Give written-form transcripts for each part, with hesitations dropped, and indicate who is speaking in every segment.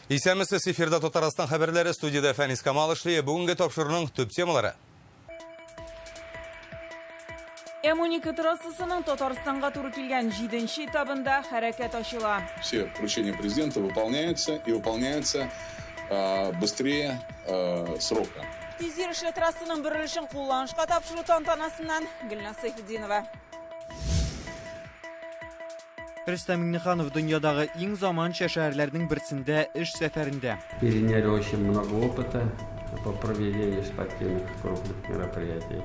Speaker 1: Исәмісі Сеферда Татарстан хабарлары студияда Фәнис Камалышлы бүгінгі топшырының төп темалары.
Speaker 2: М12 трассасының Татарстанға туры келген 7-ші этабында хәрәкәт ачыла.
Speaker 3: Все поручения президента выполняются и выполняются быстрее срока.
Speaker 2: Тизерішлі трассының бүрілішін қолланышқа тапшыру тантанасынан Гүлназ Сайфетдинова.
Speaker 4: Рөстәм Миңнеханов дөньядағы ең заманча шәһәрләрнең берсендә эш сәфәрендә.
Speaker 5: Переняли очень много опыта по проведению спортивных крупных мероприятий.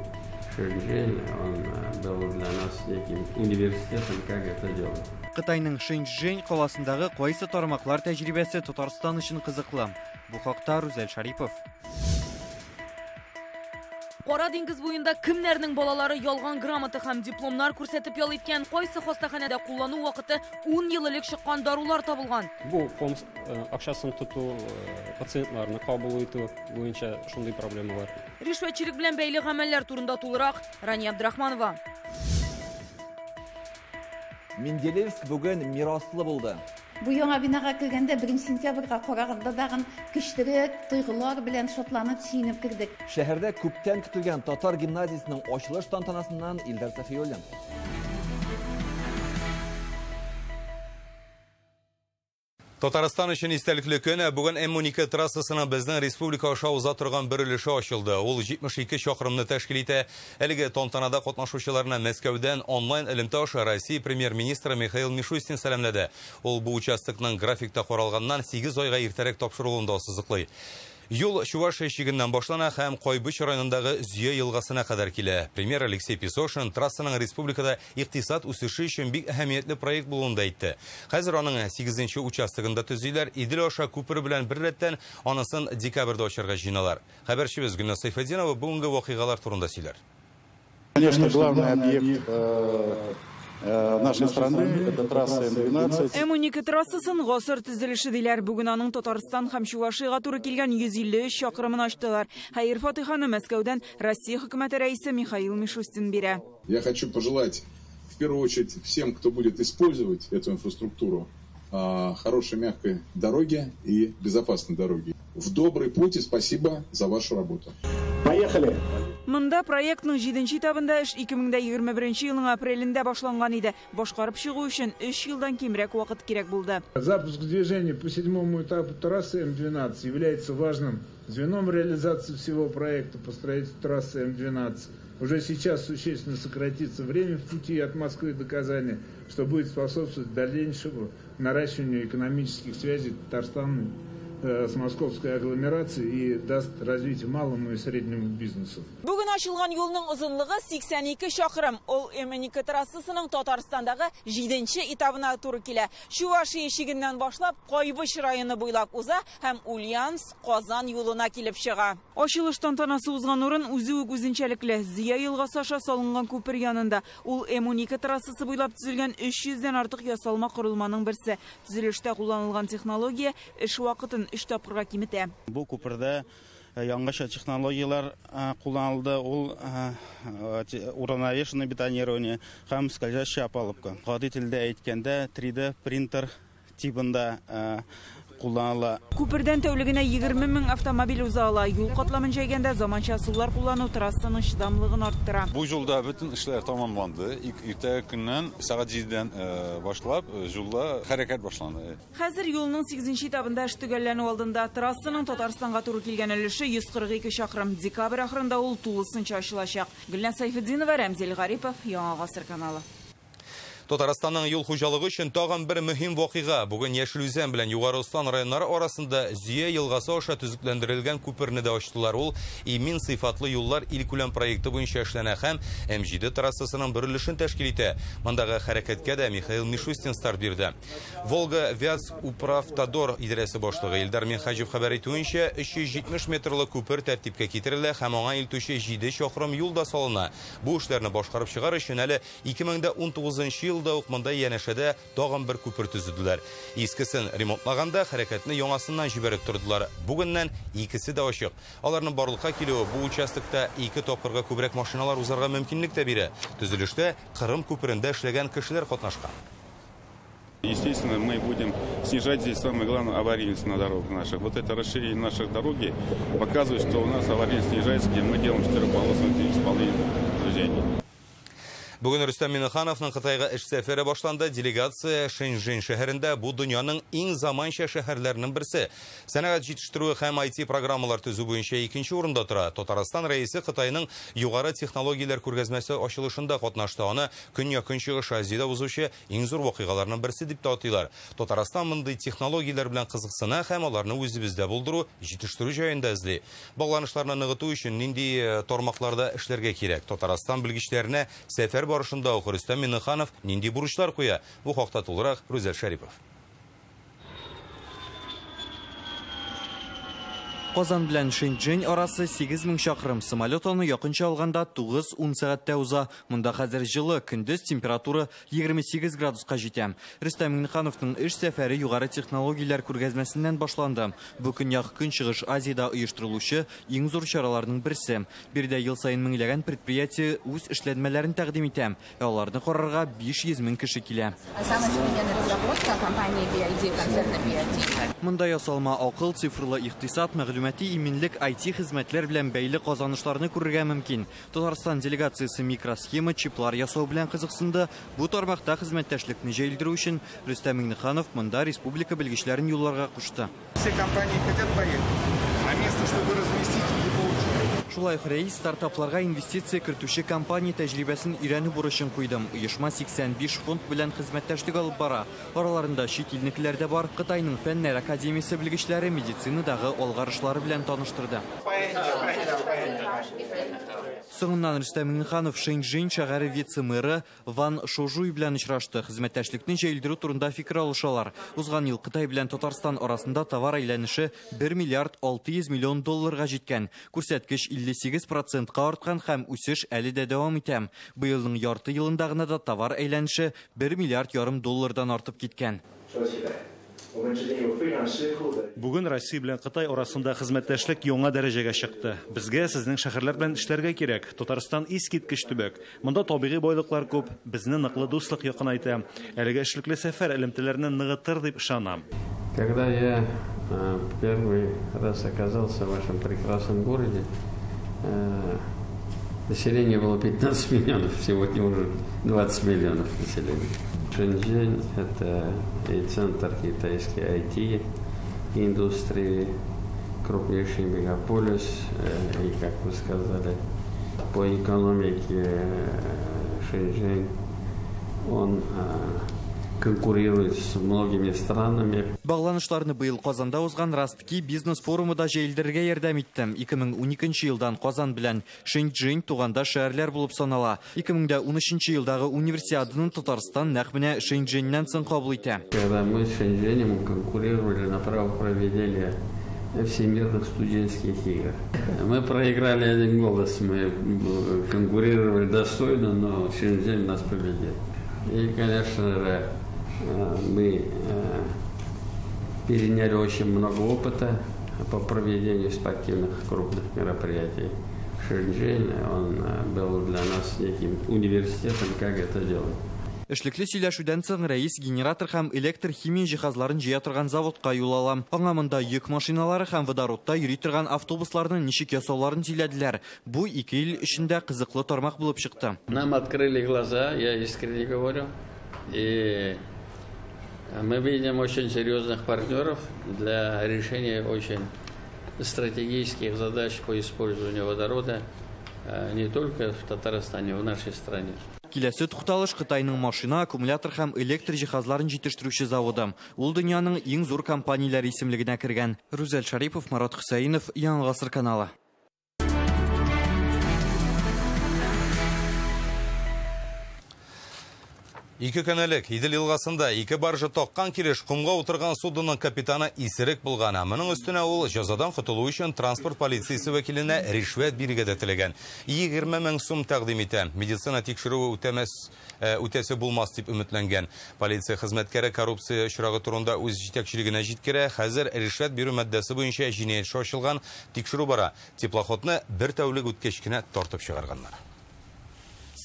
Speaker 5: Шэньчжэнь, он был для нас неким университетом, как это делать.
Speaker 4: Кытайның Шэньчжэнь қаласындағы кайсы тармаклар тәҗрибәсе Татарстан өчен кызыклы. Бу хакта Рүзәл Шарипов.
Speaker 6: Кара диңгез буенда кемнәрнең балалары ялган грамота һәм дипломнар күрсәтеп ял иткән, кайсы хастаханәдә куллану вакыты 10 ел элек чыккан дарулар табылган.
Speaker 7: Бу фонд акчасын тоту, пациентларны кабул итү буенча шундый проблемалар.
Speaker 6: Ришвәтчелек белән бәйле гамәлләр турында тулырак Рания Абдрахманова.
Speaker 8: Менделеевск бүген мираслы булды.
Speaker 9: Бу яңа бинага кергәндә 1 сентябрьгә караганда дагын көчлерәк тойгылар белән шатланып сөенеп кирдек.
Speaker 8: Шәһәрдә күптән көтелгән татар гимназиясының ачылыш тантанасыннан Илдар Сафиуллин.
Speaker 1: Татарстан өчен истәлекле көн бүген М12 трассасының безнең республика аша уза торган бөрелеше ачылды. Ул 72 чакрымны тәшкил итә. Әлеге тантанада катнашучыларына Мәскәүдән онлайн элемтә аша Россия премьер-министры Михаил Мишустин сәламләде. Ул бу участокның графикта каралганнан 8 айга иртәрәк тапшырылуында сызыклый. Юл Чувашия шигеннән башлана һәм Кайбыч районындагы Зөя елгасына кадәр килә. Премьер Алексей Песошин трассаның республикада икътисад үсеше өчен бик әһәмиятле проект булуында әйтте. Хәзер аның 8-нче участогында төзиләр, Идел аша күпер белән бер рәттән анысын декабрьдә ачарга җыйналар. Хәбәрчебез Гөлназ Сайфетдинова бүгенге вакыйгалар турында сөйләр.
Speaker 10: Конечно, главный объект нашей страны – это трасса М12.
Speaker 2: М12 трассасын гасыр төзелеше диләр. Бүген аның Татарстан һәм Чувашиягә туры килгән 153 чакрымын ачтылар. Хәер фатиханы Мәскәүдән Россия хөкүмәте рәисе Михаил Мишустин бирә.
Speaker 3: Я хочу пожелать, в первую очередь, всем, кто будет использовать эту инфраструктуру, хорошей мягкой дороги и безопасной дороги. В добрый путь и спасибо за вашу работу.
Speaker 10: Поехали!
Speaker 2: Монда проектның 7-нче этабында эш 2021 елның апрелендә башланган иде. Башкарып чыгу өчен 3 елдан кимрәк вакыт кирәк булды.
Speaker 11: Запуск движения по 7-му этапу трассы М12 является важным звеном реализации всего проекта по строительству трассы М12. Уже сейчас существенно сократится время в пути от Москвы до Казани, что будет способствовать дальнейшему наращиванию экономических связей Татарстана с московской агломерацией и даст развитие малому и среднему бизнесу.
Speaker 2: Бүген ачылган юлның озынлыгы 82 чакрым. Ул М12 трассасының Татарстандагы 7-нче этабына туры килә. Чувашия шигеннән башлап Кайбыч районы буйлап уза һәм Ульяновск, Казан юлына килеп чыга. Ачылыш тантанасы узган урын үзенчәлекле Зия елгасы аша салынган күпер янында. Ул М12 трассасы буйлап төзелгән 300дән артык ясалма корылманың берсе. Төзелештә кулланылган технология эш вакытын 3 тапкырга киметә.
Speaker 12: Бу күпердә яңаша технологиялар кулланылды. Ул уравновешенное бетонирование һәм скользящая опалубка. Гади телдә әйткәндә 3D принтер типында кулланыла.
Speaker 2: Күпердән тәүлегенә 20 мең автомобиль уза ала. Юл катламын җәйгәндә заманча сулар куллану трассаның чыдамлыгын арттыра.
Speaker 13: Бу юлда бөтен эшләр тәмамланды. Иртәгә көннән сәгать 7-дән башлап юлда хәрәкәт башланды.
Speaker 2: Хәзер юлның 8-нче этабында эш төгәлләнү алдында. Трассаның Татарстанга туры килгән өлеше 142 чакрым. Декабрь ахырында ул тулысынча ачылачак. Гөлназ Сайфетдинова, Рәмзил Гарипов, Яңа Гасыр каналы.
Speaker 1: Татарстанның юл хуҗалыгы өчен тагын бер мөһим вакыйга. Бүген Яшелүзән белән Югары Остан районнары арасында Зөя елгасы аша төзекләндерелгән күперне дә ачтылар. Ул имин сыйфатлы юллар илкүләм проекты буенча эшләнә һәм М7 трассасының бөрелешен тәшкил итә. Мондагы хәрәкәткә дә Михаил Мишустин старт бирде. Волга Вяз Управтодор идарәсе башлыгы Илдар Минхаҗев хәбәр итүенчә 370 метрлы күпер тәртипкә китерелә һәм аңа илтүче 7 чакрым юл да салына. Бу эшләрне башкарып чыгар өчен әле 2019 елда ук монда янәшәдә тагын бер күпер төзеделәр. Искесен ремонтлаганда хәрәкәтне яңасыннан җибәреп тордылар. Бүгеннән икесе дә ачык. Аларның барлыкка килүе бу участокта 2 тапкырга күбрәк машиналар узарга мөмкинлек тә бирә. Төзелештә Кырым күперендә эшләгән кешеләр катнашкан.
Speaker 10: Естественно, мы будем снижать здесь самое главное аварийность на дорогах наших. Вот это расширение наших дороги показывает, что у нас аварийность снижается, где мы делаем 4-полосный исполнение движения.
Speaker 1: Бүгін Рүстем Миннихановның Қытайға эш сәфәре башланды. Делегация Шэньчжэнь шәһәрендә бу дөньяның иң заманча шәһәрләренең берсе. Сәнәгать җитештерү һәм IT программалар төзү буенча 2нче урында тора. Татарстан рәисе Қытайның югары технологиялар күргәзмәсе ачылышында катнашты. Аны Көньяк-Көнчыгыш Азиядә узучы иң зур вакыйгаларның берсе дип атыйлар. Татарстан мондый технологиялар белән кызыксына һәм аларны үзебездә булдыру, җитештерү җаенда эзли. Багланышларны ныгыту өчен нинди тармакларда эшләргә кирәк? Татарстан белгечләренә сәфәр барышында Рөстем Минниханов нинди бурычлар куя? Бу хакта тулырак Рүзәл Шәрипов.
Speaker 4: Казан белән Шэньчжэнь арасы 8000 шақырым. Самолет аны якынча алганда 9-10 сәгатьтә уза. Монда хәзер җылы, көндез температура 28 градуска җитә. Рөстем Миннихановның эш сәфәре югары технологиялар күргәзмәсеннән башланды. Бу Көньяк-Көнчыгыш Азиядә оештырылучы иң зур чараларның берсе. Биредә ел сайын меңләгән предприятие үз эшләнмәләрен тәкъдим итә. Аларны карарга 500 мең кеше килә. Монда ясалма акыл, цифрлы икътисад, мәгълүмати иминлек, IT хезмәтләр белән бәйле казанышларны күрергә мөмкин. Татарстан делегациясе микросхема, чиплар ясау белән кызыксынды. Бу тармакта хезмәттәшлекне җәелдерү өчен Рөстем Минниханов монда республика белгечләрен юлларга кушты.
Speaker 14: Все компании хотят поехать, а место, чтобы разместить, не получится.
Speaker 4: Шулай рәис стартапларга инвестиция кертүче компания тәҗрибәсен өйрәнү бурычын куйдым. Оешма 85 фонд белән хезмәттәшлек алып бара. Араларында чит илнекеләр дә бар. Кытайның фәннәр академиясе белгечләре медицинадагы алгарышлары белән таныштырды. Соңыннан Рөстем Минниханов Шэньчжэнь шәһәре вице-мэры Ван Шожуй белән очрашты. Хезмәттәшлекне җәелдерү турында фикер алышалар. Узган ел Кытай белән Татарстан арасында товар әйләнеше 1 миллиард 600 миллион долларга җиткән. Күрсәткеч 58%-ка арткан һәм үсеш әле дә дәвам итә. Быелның ярты елында гына да товар әйләнеше 1 миллиард ярым доллардан артып киткән.
Speaker 15: Бүген Россия белән Кытай арасында хезмәттәшлек яңа дәрәҗәгә чыкты. Безгә сезнең шәһәрләр белән эшләргә кирәк. Татарстан искиткеч төбәк. Монда табигый байлыклар күп, безне ныклы дуслык якынайта. Әлегә эшлекле сәфәр элемтәләрне ныгытыр дип ышанам.
Speaker 5: Когда я первый раз оказался в вашем прекрасном городе, население было 15 миллионов, сегодня уже 20 миллионов населения. Шэньчжэнь – это и центр китайской IT-индустрии, крупнейший мегаполис, и, как вы сказали, по экономике Шэньчжэнь, он конкурирует с многими странами.
Speaker 4: Багланышларны быел Казанда узган Растки бизнес форумы да җәелдерергә ярдәм итте. 2012 елдан Казан белән Шэньчжэнь туганда шәһәрләр булып санала. 2013 елдагы универсиаданың Татарстан нәкъ менә Шэньчжэньнән соң кабул итә.
Speaker 5: Когда мы с Шэньчжэнем конкурировали на право проведения всемирных студенческих игр. Мы проиграли один голос, мы конкурировали достойно, но Шэньчжэнь нас победил. И, конечно же, мы переняли очень много опыта по проведению спортивных крупных мероприятий. Шэньчжэнь, он был для нас неким университетом, как это делать.
Speaker 4: Эшлекле сөйләшүдән соң рәис генератор һәм электр химия җиһазларын җыя торган заводка юл алам. Аңа монда йөк машиналары һәм водородта йөри торган автобусларны ничек ясауларын сөйләделәр. Бу 2 ел эчендә кызыклы тармак булып чыкты.
Speaker 5: Нам открыли глаза, я искренне говорю, и мы видим очень серьезных партнеров для решения очень стратегических задач по использованию водорода не только в Татарстане, в нашей стране.
Speaker 4: Киләсе тукталыш Кытайның машина, аккумулятор һәм электр җиһазларын җитештерүче заводы. Ул дөньяның иң зур компанияләре исемлегенә кергән. Рүзәл Шәрипов, Марат Хөсәенов, Яңа гасыр каналы.
Speaker 1: Ике көнелек Идел елгасында ике баржа таккан килеш кумга утырган судының капитаны исерек булган. Моның өстенә ул җәзадан котылу өчен транспорт полициясе вәкиленә ришвәт бирергә дә теләгән. 20 мең сум тәкъдим итә. Медицина тикшерүе үтәсе булмас дип өметләнгән. Полиция хезмәткәре коррупция очрагы турында үз җитәкчелегенә җиткерә. Хәзер ришвәт бирү маддәсе буенча җинаять эше ачылган. Тикшерү бара. Теплоходны бер тәүлек үткәч кенә тартып чыгарганнар.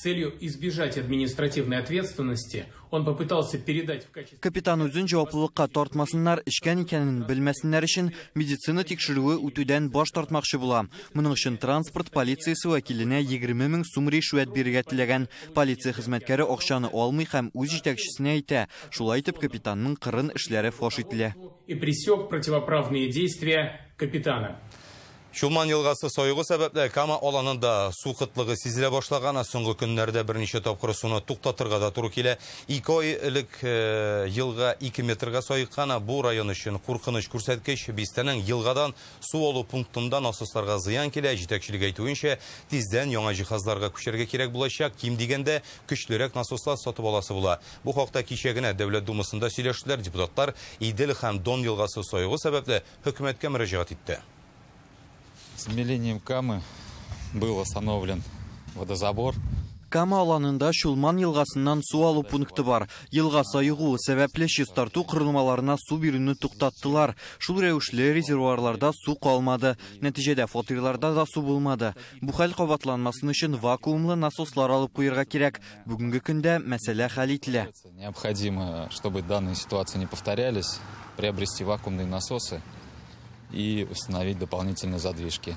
Speaker 16: целью избежать административной ответственности, он попытался передать в качестве...
Speaker 4: Капитан үзен җаваплылыкка тартмасыннар, эчкән икәнен белмәсеннәр өчен медицина тикшерүе үтүдән баш тартмакчы була. Моның өчен транспорт полициясе вәкиленә 20 000 сум ришвәт бирергә теләгән. Полиция хезмәткәре акчаны алмый һәм үз җитәкчесенә әйтә. Шулай итеп капитанның кырын эшләре фаш ителә.
Speaker 16: И пресек противоправные действия капитана.
Speaker 1: Шулман елгасы сойығы сәбәпле Кама аланында су кытлыгы сизелә башлаган, соңгы көннәрдә берничә тапкыр суны туктатырга да туры килә. 2 ай элек елга 2 метрга сойыккан, бу район өчен куркыныч күрсәткеч. Бистәнең елгадан су алу пунктында насосларга зыян килә. Җитәкчелек әйтүенчә, тиздән яңа җиһазларга күчәргә кирәк булачак. Ким дигәндә көчлерәк насослар сатып аласы була. Бу хакта кичә генә Дәүләт Думасында сөйләштеләр. Депутатлар Идел һәм Дон елгасы сойығы сәбәпле хөкүмәткә мөрәҗәгать итте.
Speaker 17: С мелением Камы был остановлен водозабор.
Speaker 4: Кама аланында Шулман елгасыннан су алу пункты бар. Елга сайыгуы сәбәпле чистарту корылмаларына су бирүне туктаттылар. Шул рәвешле резервуарларда су калмады. Нәтиҗәдә фатирларда да су булмады. Бу хәл кабатланмасын өчен вакуумлы насослар алып куярга кирәк. Бүгенге көндә мәсьәлә хәл ителә.
Speaker 17: Необходимо, чтобы данные ситуации не повторялись, приобрести вакуумные насосы и установить дополнительные задвижки.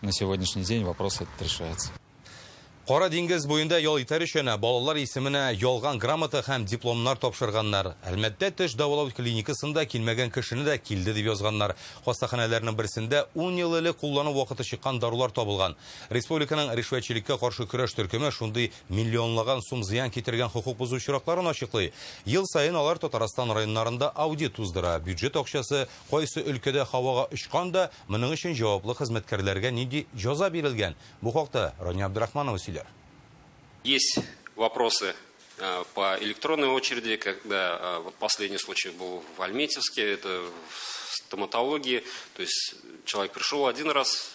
Speaker 17: На сегодняшний день вопрос этот решается.
Speaker 1: Кара диңгез буенда ял итәр өчен балалар исеменә ялган грамота һәм дипломнар тапшырганнар. Әлбәттә, теш дәвалау клиникасында килмәгән кешене дә килде дип язганнар. Хастаханәләрнең берсендә 10 ел элек куллану вакыты чыккан дарулар табылган. Республиканың ришвәтчелеккә каршы көрәш төркеме шундый миллионлаган сум зыян китергән хукук бузу очракларын ачыклый. Ел сайын алар Татарстан районнарында аудит уздыра. Бюджет акчасы кайсы өлкәдә һавага очкан да, моның өчен җаваплы хезмәткәрләргә нинди җәза бирелгән? Бу хакта Рания Абдрахманова сөйләр.
Speaker 18: Есть вопросы по электронной очереди, когда последний случай был в Альметьевске, это в стоматологии, то есть человек пришел один раз,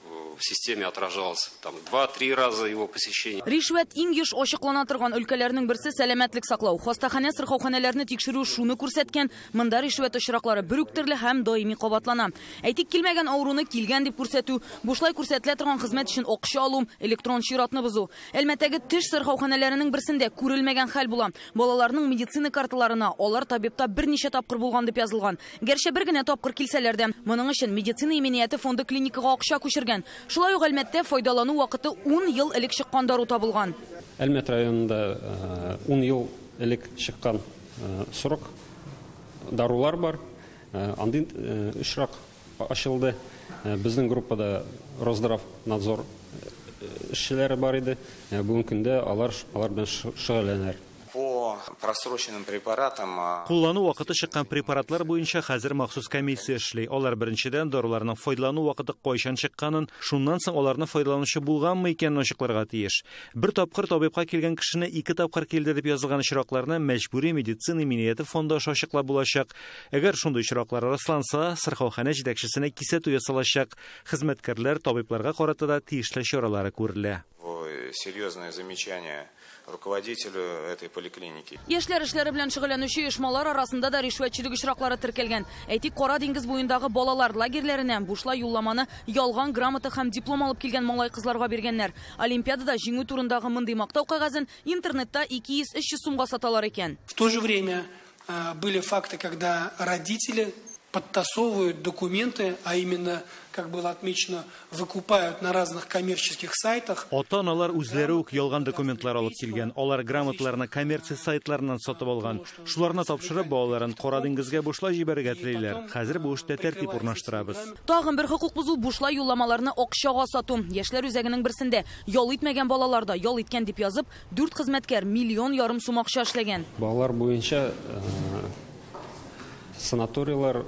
Speaker 18: в системе отражалось там 2-3 раза его посещение.
Speaker 6: Ришвәт иң еш ачыклана торган өлкәләрнең берсе сәламәтлек саклау. Хастаханә сырхауханәләрне тикшерү шуны күрсәткән, монда ришвәт очраклары бер үк төрле һәм даими кабатлана. Әйтик, килмәгән авыруны килгән дип күрсәтү, бушлай күрсәтелә торган хезмәт өчен акча алу, электрон чиратны бозу. Әлмәттәге теш сырхауханәләренең берсендә күрелмәгән хәл була. Балаларның медицина карталарына алар табибта берничә тапкыр булган дип язылган. Гәрчә бер генә тапкыр килсәләр дә, моның өчен медицина иминияте фонды клиникага акча күчергән. Шулай ук Әлмәттә файдалану вакыты 10 ел элек чыккан дару табылган.
Speaker 7: Әлмәт районында 10 ел элек чыккан срок дарулар бар. Андый очрак ачылды. Безнең группада Росздравнадзор эшчеләре бар иде. Бүгенге көндә алар белән шөгыльләнәләр.
Speaker 19: По просроченным препаратам.
Speaker 15: Куллану вакыты чыккан препаратлар буенча хәзер махсус комиссия эшли. Алар беренчедән даруларның файдалану вакыты кайчан чыкканын, шуннан соң аларны файдаланучы булганмы икәнен ачыкларга тиеш. Бер тапкыр табибка килгән кешене 2 тапкыр килде дип язылган очракларны мәҗбүри медицина иминияте фонды аша ачыклап булачак. Әгәр шундый очраклар расланса, сырхауханә җитәкчесенә кисәтү ясалачак. Хезмәткәрләр табибларга карата да тиешле чаралары күрелә.
Speaker 19: Серьезное замечание руководителю этой поликлиники.
Speaker 6: Яшьләр эшләре белән шөгыльләнүче оешмалар арасында да ришвәтчелек очраклары теркәлгән. Әйтик, Кара диңгез буендагы балалар лагерьләренә бушлай юлламаны ялган грамота һәм диплом алып килгән малай кызларга биргәннәр. Олимпиадада җиңү турындагы мондый мактау кагазын интернетта 200-300 сумга саталар икән.
Speaker 20: В то же время были факты, когда родители подтасовывают документы, а именно, как было отмечено, выкупают на разных коммерческих сайтах.
Speaker 15: Ата-аналар үзләре үк ялган документлар алып килгән. Алар грамоталарны коммерция сайтларыннан сатып алган. Шуларны тапшырып, балаларын Кара диңгезгә бушлай җибәрергә телиләр. Хәзер бу эштә тәртип урнаштырабыз.
Speaker 6: Тагын бер хукук бузу бушлай юлламаларны акчага сату. Яшьләр үзәгенең берсендә ял итмәгән балаларда ял иткән дип язып, 4 хезмәткәр 1,5 миллион сум акча эшләгән.
Speaker 7: Балалар буенча санаториялар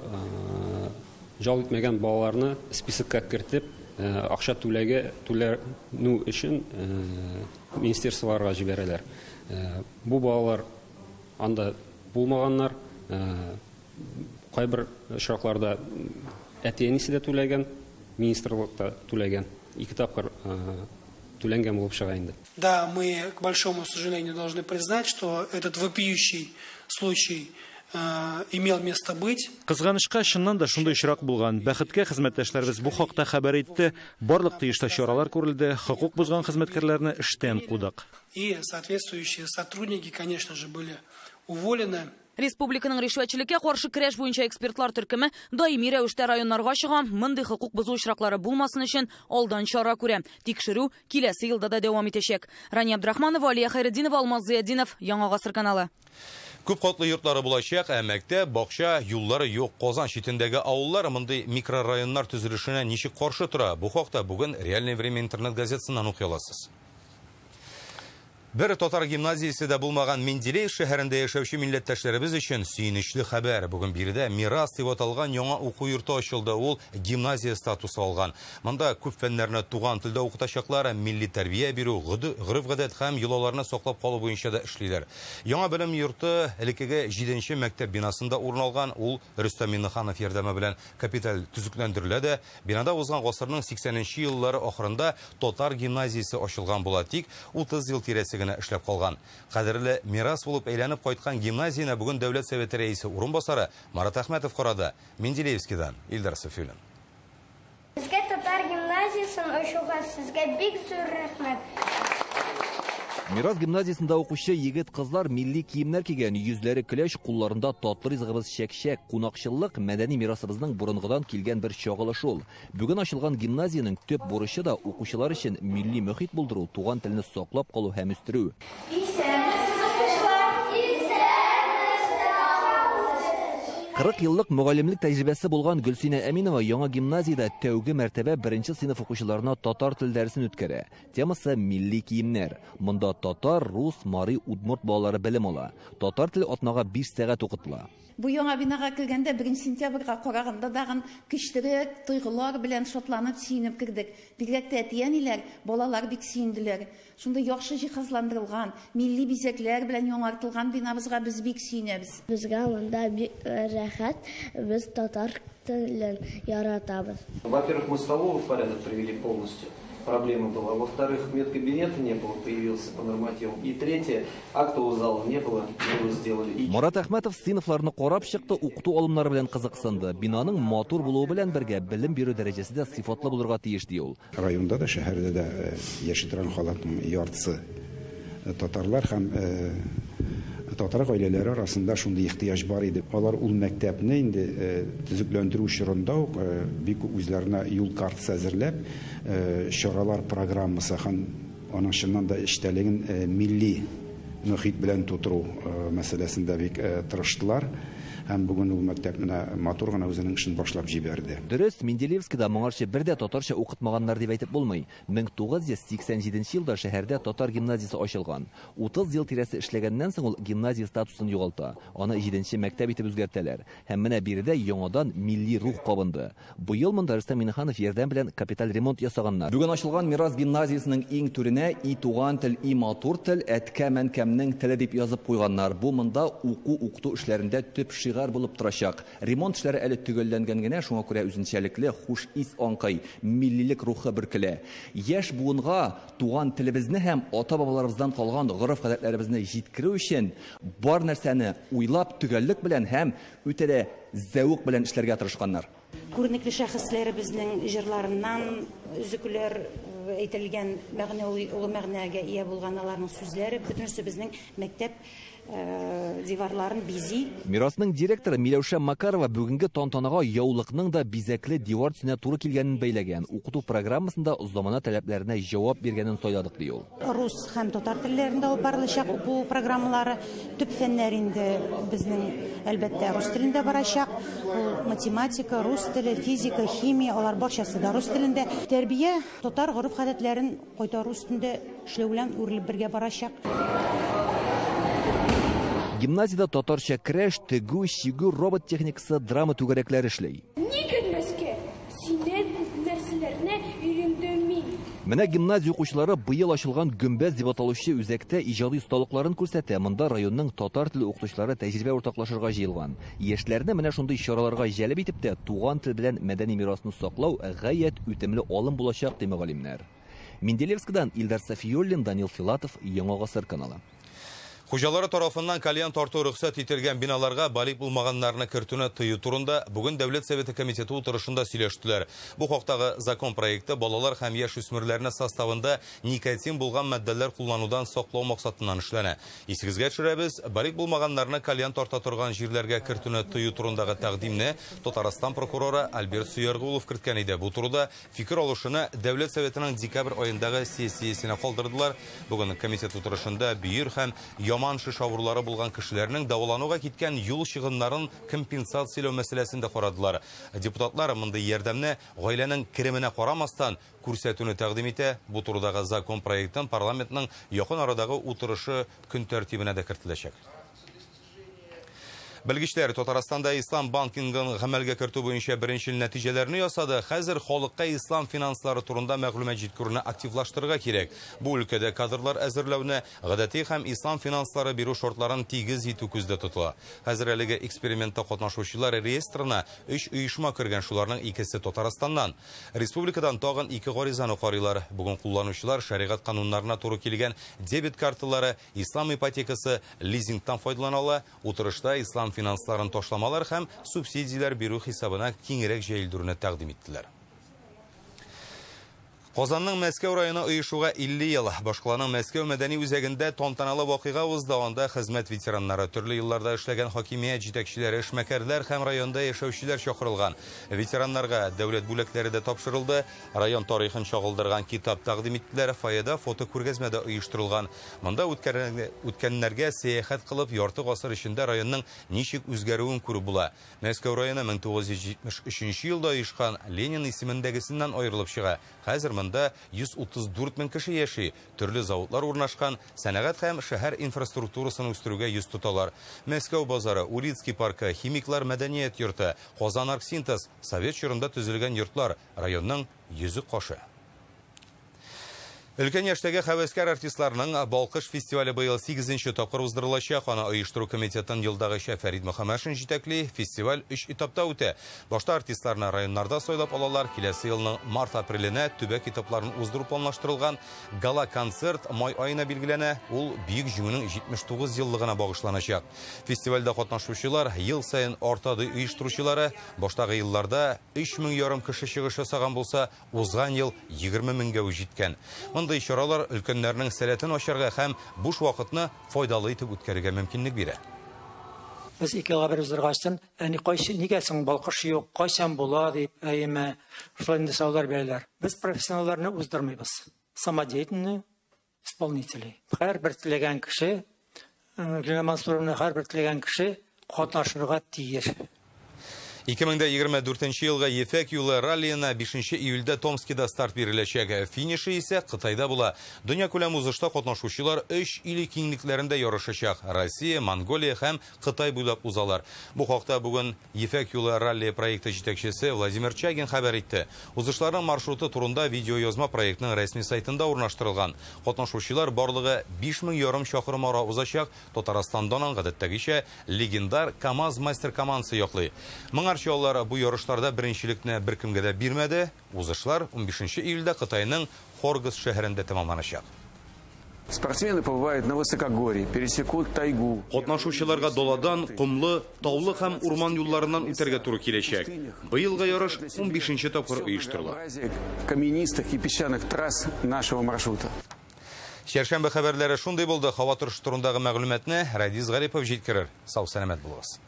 Speaker 7: жал итмәгән балаларны списокка кертеп, акча түләнү өчен министрлыкларга җибәрәләр. Бу балалар анда булмаганнар, кайбер очракларда әти-әнисе дә түләгән, министрлыкта түләгән. 2 тапкыр түләнгән булып чыга инде.
Speaker 20: Да, мы, к большому сожалению, должны признать, что этот вопиющий случай имел место быть.
Speaker 15: Кызганычка чыннан да шундый очрак булган. Бәхеткә хезмәттәшләребез бу хакта хәбәр итте. Барлык тиешле чаралар күрелде. Хокук бузган хезмәткәрләрне эштән кудык.
Speaker 20: И соответствующие сотрудники, конечно же, были уволены.
Speaker 6: Республиканың ришвәтчелеккә каршы көрәш буенча экспертлар төркеме даими рәвештә районнарга чыга, мондый хокук бозу очраклары булмасын өчен алдан чара күрә. Тикшерү киләсе елда да дәвам итәчәк. Рания Абдрахманова, Алия Хайретдинова, Алмаз Зияддинов, Яңа Гасыр каналы.
Speaker 1: Күп катлы йортлары булачак, мәктәп, бакча, юллары юк. Казан читендәге авыллар мондый микрорайоннар төзелешенә ничек каршы тора? Бу хакта бүген Реальное время интернет газетасыннан укый аласыз. Бер татар гимназиясе дә булмаган Менделеев шәһәрендә яшәүче милләттәшләребез өчен сөенечле хәбәр. Бүген биредә Мирас дип аталган яңа уку йорты ачылды. Ул гимназия статусы алган. Монда күп фәннәрне туган телдә укытачаклар, милли тәрбия бирү, гырыф-гадәт һәм йолаларны саклап калу буенча да эшлиләр. Яңа белем йорты элеккеге 7нче мәктәп бинасында урын алган. Ул Рөстәм Миннеханов ярдәме белән капиталь төзекләндерелә дә. Бинада узган гасырның 80нче еллары ахырында татар гимназиясе ачылган була, тик 30 ел тирәсе генә эшләп калган. Кадерле мирас булып әйләнеп кайткан гимназияне бүген дәүләт советы рәисе урынбасары Марат Әхмәтов карады. Менделеевскидан Илдар Софиуллин.
Speaker 21: Сезгә татар гимназиясын ачуга сезгә бик зур рәхмәт.
Speaker 8: Мирас гимназиясында укучы егет-кызлар милли киемнәр кигән, йөзләре көләч, кулларында татлы ризыгыбыз чәкчәк, кунакчылык, мәдәни мирасыбызның бурынгыдан килгән бер чагылыш ул. Бүген ачылган гимназияның төп бурычы да укучылар өчен милли мөхит булдыру, туган телне саклап калу һәм үстерү. 40 еллык мөгаллимлек тәҗрибәсе булган Гөлсинә Әминова яңа гимназиядә тәүге мәртәбә 1нче сыйныф укучыларына татар тел дәресен үткәрә. Темасы милли киемнәр. Монда татар, рус, мари, удмурт балалары белем ала. Татар теле атнага 5 сәгать укытыла.
Speaker 9: Бу яңа бинага килгәндә 1 сентябрьгә караганда дагын көчлерәк тойгылар белән шатланып сөенеп кирдек. Бигрәк тә әтиәниләр, балалар бик сөенделәр. Шунда яхшы җиһазландырылган, милли бизәкләр белән яңартылган бинабызга без бик сөенәбез.
Speaker 21: Безгә монда бик рәхәт, без татар телен яратабыз.
Speaker 22: Во-первых, мы столовый порядок привели полностью. Проблема была. Во-вторых, медкабинета не было, появился по нормативам. И третье, актового зала не было, мы его сделали.
Speaker 8: Марат Әхмәтов сыйныфларны карап чыкты, укыту алымнары белән кызыксынды. Бинаның матур булуы белән бергә белем бирү дәрәҗәсе дә сыйфатлы булырга тиеш ди ул.
Speaker 23: Районда да, шәһәрдә дә яши торган халыкның яртысы татарлар һәм татар гаиләләре арасында шундый ихтыяҗ бар иде. Алар ул мәктәпне инде төзекләндерү чорында ук бик үзләренә юл картасы әзерләп, чаралар программасы һәм аның чыннан да эштәлеген милли мөхит белән тутыру мәсьәләсендә бик тырыштылар. Һәм бүген ул мәктәп менә матур гына үзенең эшен башлап җибәрде.
Speaker 8: Дөрес, Менделеевскида моңарчы бер дә татарча укытмаганнар дип әйтеп булмый. 1987 елда шәһәрдә татар гимназиясе ачылган. 30 ел тирәсе эшләгәннән соң ул гимназия статусын югалта. Аны 7нче мәктәп итеп үзгәртәләр. Һәм менә биредә яңадан милли рух кабынды. Бу ел монда Рөстәм Миннеханов ярдәм белән капиталь ремонт ясаганнар.
Speaker 24: Бүген ачылган Мирас гимназиясының иң түренә и туган тел, и матур тел, әткә мәнкәмнең теле дип язып куйганнар. Бу монда уку эшләрендә төп булып торачак. Ремонт эшләре әле төгәлләнгән генә, шуңа күрә үзенчәлекле хуш ис аңкый, миллилек рухы бөркелә. Яшь буынга туган телебезне һәм ата-бабаларыбыздан калган гырыф-гадәтләребезне җиткерү өчен бар нәрсәне уйлап төгәллек белән һәм үтә зәвык белән эшләргә тырышканнар.
Speaker 25: Күренекле шәхесләребезнең җырларыннан үзекүләр әйтелгән мәгънәгә ия булган аларның сүзләре бөтенесе безнең мәктәп диварларын бизи.
Speaker 8: Мирасның директоры Миләүшә Макарова бүгенге тантанага яулыкның да бизәкле дивар төсенә туры килгәнен бәйләгән. Укыту программасында замана таләпләренә җавап биргәнен сайладык ди ул.
Speaker 25: Рус һәм татар телләрендә алып барылачак уку программалары, төп фәннәр инде безнең әлбәттә рус телендә барачак. Математика, рус теле, физика, химия, алар барчасы да рус телендә. Тәрбия татар гырыф-гадәтләрен кайтару өстендә эшләү белән үрелеп бергә барачак.
Speaker 8: Гимназияда татарча крәш, тегү, чигү, робот техникасы, драма түгәрәкләре эшләй.
Speaker 21: Никермәскә, синә нәрсәләрне өйрәндем мин.
Speaker 8: Менә гимназия укучылары быел ачылган гөмбәз дип аталучы үзәктә иҗади осталыкларын күрсәтә. Монда районның татар теле укытучылары тәҗрибә уртаклашырга җыелган. Яшьләрне менә шундый чараларга җәлеп итеп тә туган тел белән мәдәни мирасны саклау гаять үтемле алым булачак ди мөгаллимнәр. Менделеевскидан Илдар Софиуллин, Данил Филатов, Яңа Гасыр каналы.
Speaker 1: Хуҗалары тарафыннан кальян тарту рөхсәт ителгән биналарга балик булмаганнарны кертүне тыю турында бүген Дәүләт Советы комитеты утырышында сөйләштеләр. Бу хактагы закон проекты балалар һәм яшь үсмерләрне составында никотин булган матдәләр кулланудан саклау максатыннан эшләнә. Исегезгә төшерәбез, балик булмаганнарны кальян тарта торган җирләргә кертүне тыю турындагы тәкъдимне Татарстан прокуроры Альберт Суяргулов керткән иде. Бу турыда фикер алышуны Дәүләт Советының декабрь аендагы сессиясенә калдырдылар. Бүген комитет утырышында бөер һәм яман шиш авырулары булган кешеләрнең дәвалануга киткән юл чыгымнарын компенсацияләү мәсьәләсен дә карадылар. Депутатлар мондый ярдәмне гаиләнең кеременә карамастан күрсәтүне тәкъдим итә. Бу турыдагы закон проектын парламентның якын арадагы утырышы көн тәртибенә дә кертеләчәк. Белгечләр Татарстанда ислам банкингын гамәлгә кертү буенча беренче нәтиҗәләрне ясады. Хәзер халыкка ислам финанслары турында мәгълүмат җиткерүне активлаштырырга кирәк. Бу өлкәдә кадрлар әзерләүне, гадәти һәм ислам финанслары бирү шартларын тигез итү күздә тотыла. Хәзер әлеге экспериментта катнашучылар реестрына 3 оешма кергән, шуларның икесе Татарстаннан. Республикадан тагын 2 гаризаны карыйлар. Бүген кулланучылар шәригать кануннарына туры килгән дебет карталары, ислам ипотекасы, лизингтан файдалана ала. Утырышта ислам финансларын ташламалар һәм субсидиялар бирү хисабына киңрәк җәелдерүне тәкъдим иттеләр. Казанның Мәскәү районы оешуга 50 ел. Башкаланың Мәскәү мәдәни үзәгендә тантаналы вакыйга узды. Анда хезмәт ветераннары, төрле елларда эшләгән хакимият җитәкчеләре, эшмәкәрләр һәм районда яшәүчеләр чакырылган. Ветераннарга дәүләт бүләкләре дә тапшырылды. Район тарихын чагылдырган китап тәкъдим иттеләр. Фойеда фотокүргәзмә дә оештырылган. Монда үткәннәргә сәяхәт кылып, ярты гасыр эчендә районның ничек үзгәрүен күреп була. Мәскәү районы 1973 елда оешкан Ленин исемендәгесеннән аерылып чыга. Хәзер монда 134 мең кеше яши, төрле заводлар урнашкан, сәнәгать һәм шәһәр инфраструктурасын үстерүгә йөз тоталар. Мәскәү базары, Урицкий паркы, химиклар мәдәният йорты, Казан Арксинтез, совет чорында төзелгән йортлар, районның йөзе кашы. Өлкән яшьтәге хәвәскәр артистларның Балкыш фестивале быел 8нче тапкыр уздырылачак. Аны оештыру комитетын елдагыча Фәрид Мөхәммәтшин җитәкли. Фестиваль 3 этапта үтә. Башта артистларны районнарда сайлап алалар. Киләсе елның март-апреленә төбәк этапларын уздыру планлаштырылган. Гала-концерт май аена билгеләнә. Ул Бөек җиңүнең 79 еллыгына багышланачак. Фестивальдә катнашучылар ел саен артады оештыручылары. Баштагы елларда 3,5 кеше чыгыш ясаган булса, узган ел 20 меңгә җиткән. Мондай чаралар өлкәннәрнең сәләтен ачарга һәм буш вакытны файдалы итеп үткәрергә мөмкинлек бирә.
Speaker 2: Без икегә бер узыргачтан, нигә соң Балкыш юк, кайчан була дип, шулай саулар бирәләр. Без профессионалларны уздырмыйбыз. Самодеятельные исполнители. Һәрбер теләгән кеше, Гөлнар Мансуровна һәрбер теләгән кеше катнашырга тиеш.
Speaker 1: 2024 елга Ефәк юлы раллиена 5 июльдә Томскида старт биреләчәк. Финишы исә Кытайда була. Дөнья күләм узышта катнашучылар 3 ил киңлекләрендә ярышачак. Россия, Монголия һәм Кытай буйлап узалар. Бу хакта бүген Ефәк юлы ралли проекты җитәкчесе Владимир Чагин хәбәр итте. Узышларның маршруты турында видеоязма проектның рәсми сайтында урнаштырылган. Катнашучылар барлыгы 5,5 чакрым ара узачак. Татарстандан гадәттәгечә легендар КамАЗ мастер командасы яклый. Чаллар бу ярышларда беренчелекне беркемгә дә бирмәде. Узышлар 15 июльдә Кытайның Хоргос шәһәрендә тәмамланачак.
Speaker 3: Спортсмены побывают на высокогорье, пересекут тайгу.
Speaker 1: Катнашучыларга доладан, кумлы, таулы һәм урман юлларыннан үтәргә туры киләчәк. Быелгы ярыш 15нче тапкыр оештырыла.
Speaker 3: Каменистых и песчаных трасс нашего маршрута.
Speaker 1: Шәршәмбе хәбәрләре шундый булды. Һава торышы турындагы мәгълүматны Радис Гарипов җиткерер. Сау сәламәт булыгыз.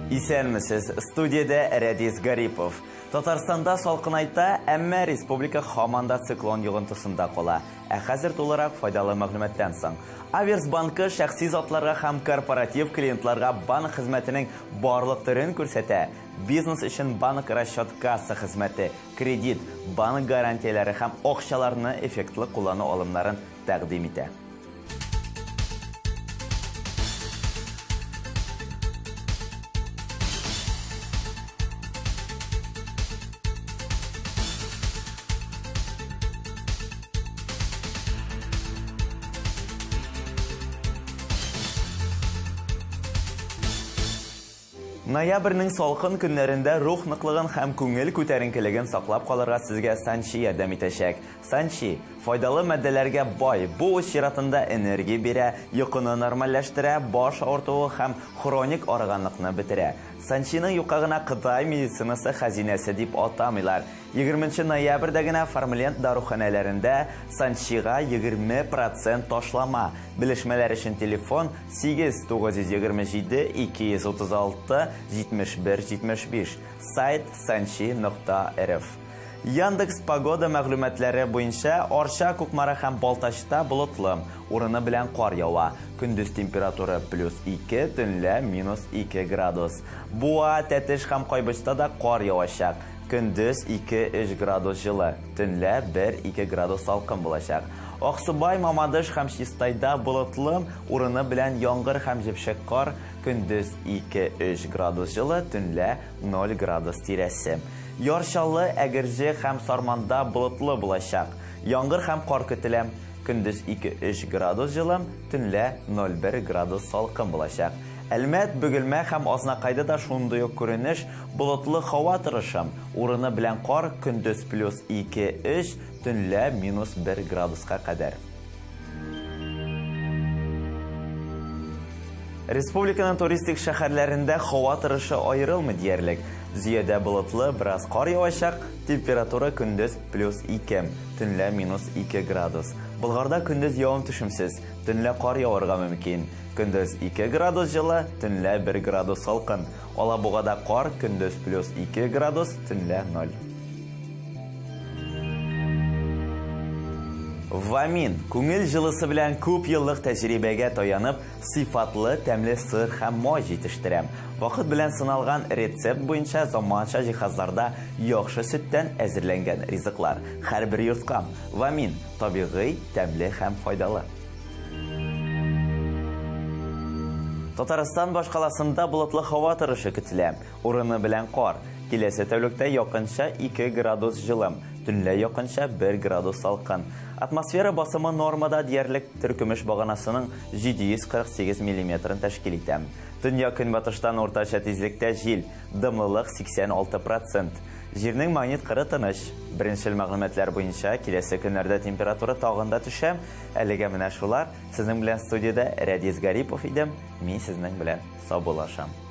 Speaker 11: Исәнмесез, студиядә Радис Гарипов. Татарстанда салкынайта, әмма республика һаман да циклон йогынтысында кала. Хәзер тулырак файдалы мәгълүматтан соң. Аверс банкы шәхси затларга һәм корпоратив клиентларга банк хезмәтенең барлык төрен күрсәтә. Бизнес өчен банк расчет касса хезмәте, кредит, банк гарантияләре һәм акчаларны эффектлы куллану алымнарын тәкъдим итә. Ноябрьнең салкын көннәрендә рух ныклыгын һәм күңел күтәренкелеген саклап калырга сезгә Санчи ярдәм итәчәк. Санчи файдалы матдәләргә бай, бу үз чиратында энергия бирә, йокыны нормальләштерә, баш авыртуы һәм хроник арыганлыкны бетерә. Санчиның юкка гына Кытай медицинасы хәзинәсе дип атамыйлар. 20 ноябрьдә генә Формалент даруханәләрендә Санчига 20% ташлама. Белешмәләр өчен телефон 8-927-236-71-75, сайт sanchi.rf. Яндекс погода мәгълүматлары буенча Арча, Кукмара һәм Балтачта болытлы, урыны белән кар ява. Көндез температура +2, төнлә -2 градус. Буа, Тәтеш һәм Кайбышта да кар явачак. Көндез 2-3 градус жылы, төнлә 1-2 градус салкын булачак. Аксубай, Мамадыш һәм Чистайда болытлы, урыны белән яңгыр һәм җепшек кар. Көндез 2-3 градус жылы, төнлә 0 градус тирәсе. Яршалы, Әгерҗе һәм Сарманда болытлы булачак. Яңгыр һәм кар көтелә. Көндез 2-3 градус жылы, төнлә 0-1 градус салкын булачак. Әлмәт, Бөгелмә һәм Азнакайда да шундый ук күренеш, болытлы һава торышы. Урыны белән кар, көндез +2-3, төнлә -1 градуска кадәр. Республиканың туристик шәһәрләрендә һава торышы аерылмый диярлек. Зиядә болытлы, бераз кар явачак, температура көндез +2, төнлә -2 градус. Болгарда көндез явым-төшемсез, төнлә кар яварга мөмкин. Көндез 2 градус жылы, төнлә 1 градус салкын. Алабугада кар, көндез +2 градус, төнлә 0. Вамин, күңел җылысы белән күп еллык тәҗрибәгә таянып, сыйфатлы, тәмле сыр һәм май җитештерәм. Вакыт белән сыналган рецепт буенча заманча җиһазларда яхшы сөттән әзерләнгән ризыклар. Һәрбер йортка. Вамин, табигый, тәмле һәм файдалы. Татарстан башкаласында болытлы һава торышы көтелә. Урыны белән кар. Киләсе тәүлектә якынча 2 градус җылы, төнлә якынча 1 градус салкын. Атмосфера басымы нормада диярлек Төркемеш баганасының 748 мм тәшкил итә. Төньяк көнбатыштан уртача тизлектә җил, дымлылык 86%. Җирнең магнит кыры тыныч. Беренчел мәгълүматлар буенча киләсе көннәрдә температура тагында төшә. Әлегә менә шулар. Сезнең белән студиядә Радис Гарипов идем. Мин сезнең белән саубуллашам.